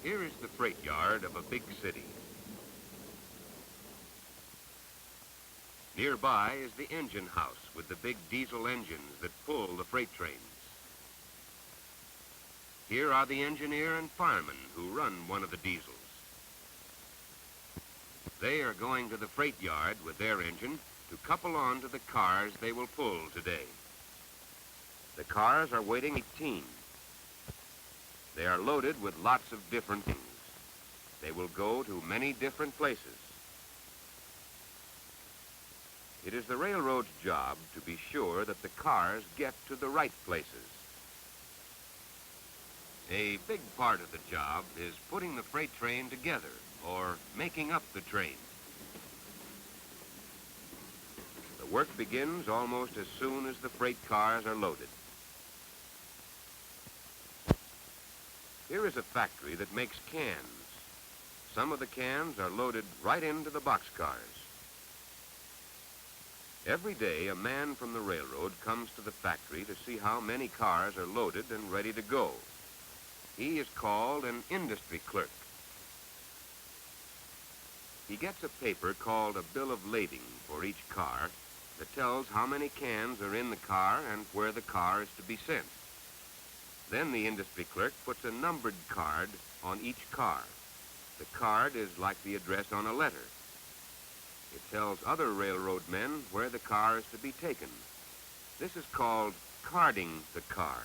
Here is the freight yard of a big city. Nearby is the engine house with the big diesel engines that pull the freight trains. Here are the engineer and firemen who run one of the diesels. They are going to the freight yard with their engine to couple on to the cars they will pull today. The cars are waiting 18. They are loaded with lots of different things. They will go to many different places. It is the railroad's job to be sure that the cars get to the right places. A big part of the job is putting the freight train together or making up the train. The work begins almost as soon as the freight cars are loaded. Here is a factory that makes cans. Some of the cans are loaded right into the boxcars. Every day, a man from the railroad comes to the factory to see how many cars are loaded and ready to go. He is called an industry clerk. He gets a paper called a bill of lading for each car that tells how many cans are in the car and where the car is to be sent. Then the industry clerk puts a numbered card on each car. The card is like the address on a letter. It tells other railroad men where the car is to be taken. This is called carding the car.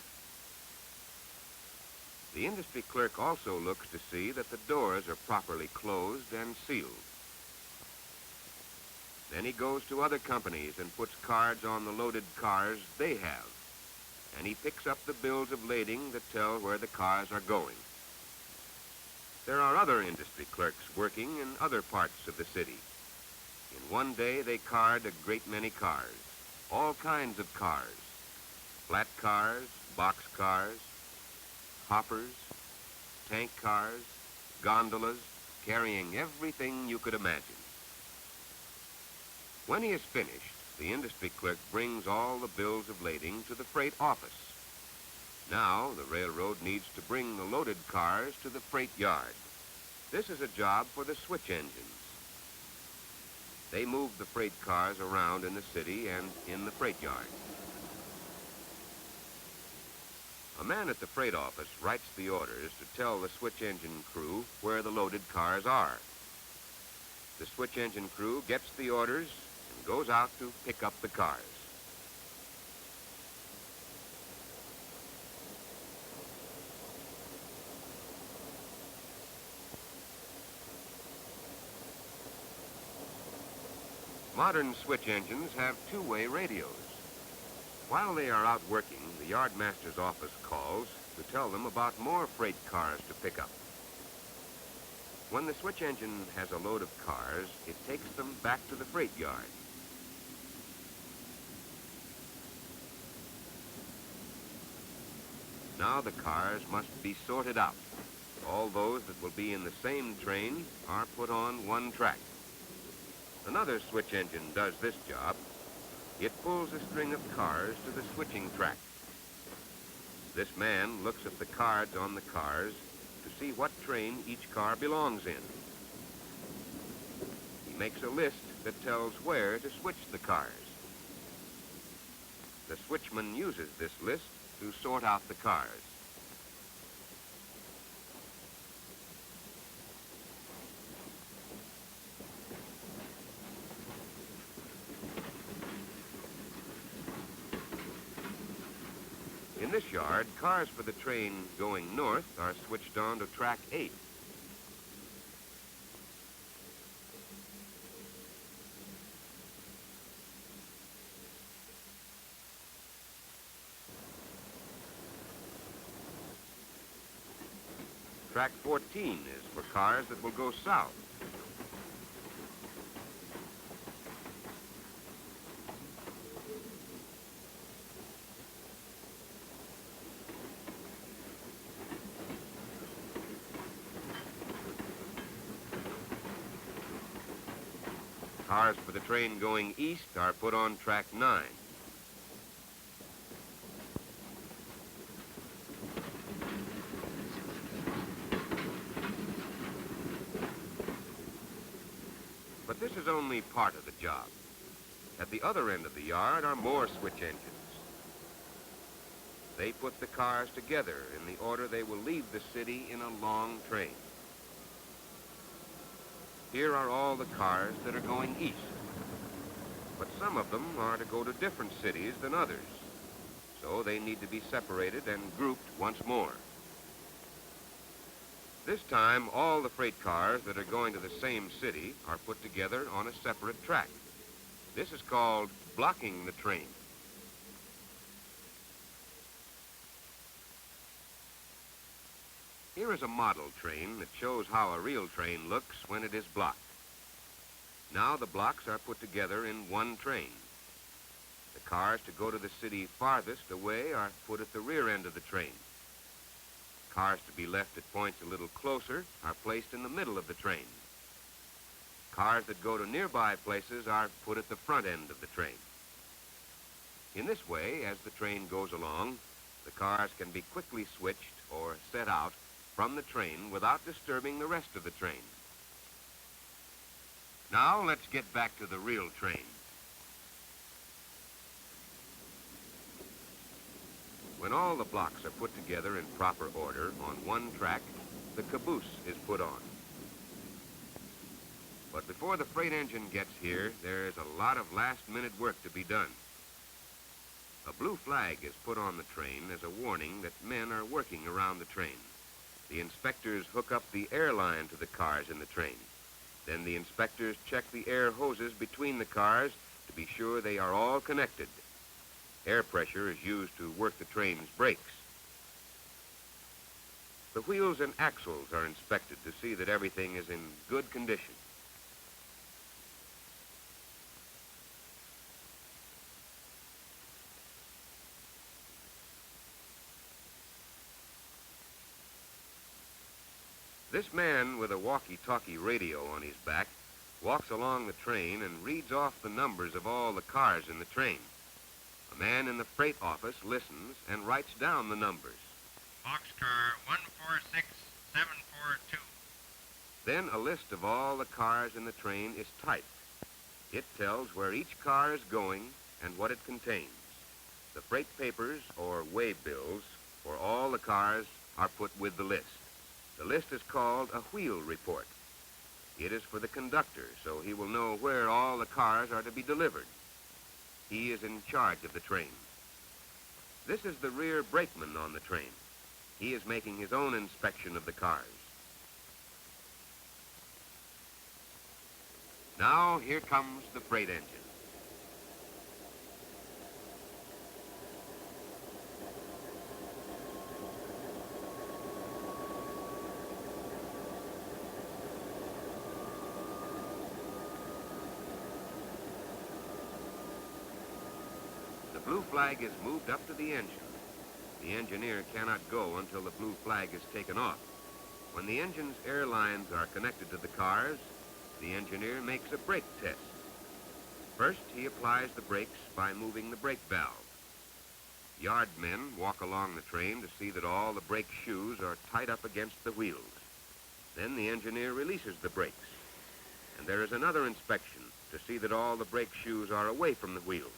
The industry clerk also looks to see that the doors are properly closed and sealed. Then he goes to other companies and puts cards on the loaded cars they have. And he picks up the bills of lading that tell where the cars are going. There are other industry clerks working in other parts of the city. In one day, they card a great many cars, all kinds of cars, flat cars, box cars, hoppers, tank cars, gondolas, carrying everything you could imagine. When he is finished, the industry clerk brings all the bills of lading to the freight office. Now, the railroad needs to bring the loaded cars to the freight yard. This is a job for the switch engines. They move the freight cars around in the city and in the freight yard. A man at the freight office writes the orders to tell the switch engine crew where the loaded cars are. The switch engine crew gets the orders and goes out to pick up the cars. Modern switch engines have two-way radios. While they are out working, the yardmaster's office calls to tell them about more freight cars to pick up. When the switch engine has a load of cars, it takes them back to the freight yard. Now the cars must be sorted out. All those that will be in the same train are put on one track. Another switch engine does this job. It pulls a string of cars to the switching track. This man looks at the cards on the cars to see what train each car belongs in. He makes a list that tells where to switch the cars. The switchman uses this list to sort out the cars. In this yard, cars for the train going north are switched on to track 8. Track 14 is for cars that will go south. Cars for the train going east are put on track 9. But this is only part of the job. At the other end of the yard are more switch engines. They put the cars together in the order they will leave the city in a long train. Here are all the cars that are going east. But some of them are to go to different cities than others, so they need to be separated and grouped once more. This time, all the freight cars that are going to the same city are put together on a separate track. This is called blocking the train. Here is a model train that shows how a real train looks when it is blocked. Now the blocks are put together in one train. The cars to go to the city farthest away are put at the rear end of the train. Cars to be left at points a little closer are placed in the middle of the train. Cars that go to nearby places are put at the front end of the train. In this way, as the train goes along, the cars can be quickly switched or set out from the train without disturbing the rest of the train. Now let's get back to the real train. When all the blocks are put together in proper order on one track, the caboose is put on. But before the freight engine gets here, there's a lot of last-minute work to be done. A blue flag is put on the train as a warning that men are working around the train. The inspectors hook up the airline to the cars in the train. Then the inspectors check the air hoses between the cars to be sure they are all connected. Air pressure is used to work the train's brakes. The wheels and axles are inspected to see that everything is in good condition. This man with a walkie-talkie radio on his back walks along the train and reads off the numbers of all the cars in the train. A man in the freight office listens and writes down the numbers. Boxcar 146742. Then a list of all the cars in the train is typed. It tells where each car is going and what it contains. The freight papers, or waybills, for all the cars are put with the list. The list is called a wheel report. It is for the conductor, so he will know where all the cars are to be delivered. He is in charge of the train. This is the rear brakeman on the train. He is making his own inspection of the cars. Now, here comes the freight engine. The blue flag is moved up to the engine. The engineer cannot go until the blue flag is taken off. When the engine's air lines are connected to the cars, the engineer makes a brake test. First, he applies the brakes by moving the brake valve. Yard men walk along the train to see that all the brake shoes are tight up against the wheels. Then the engineer releases the brakes. And there is another inspection to see that all the brake shoes are away from the wheels.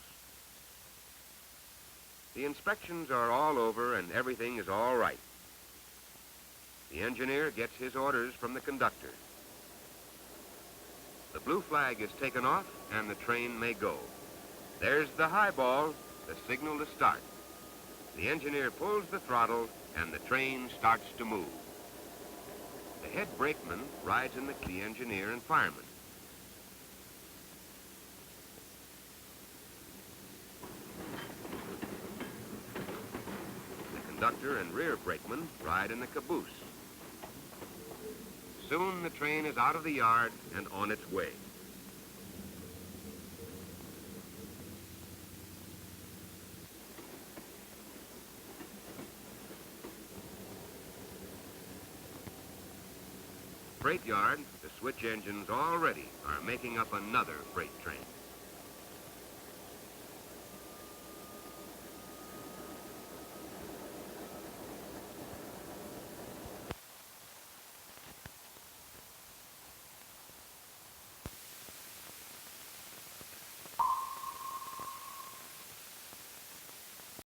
The inspections are all over and everything is all right. The engineer gets his orders from the conductor. The blue flag is taken off and the train may go. There's the high ball, the signal to start. The engineer pulls the throttle and the train starts to move. The head brakeman rides in the engineer and fireman. Conductor and rear brakeman ride in the caboose. Soon the train is out of the yard and on its way. Freight yard, the switch engines already are making up another freight train.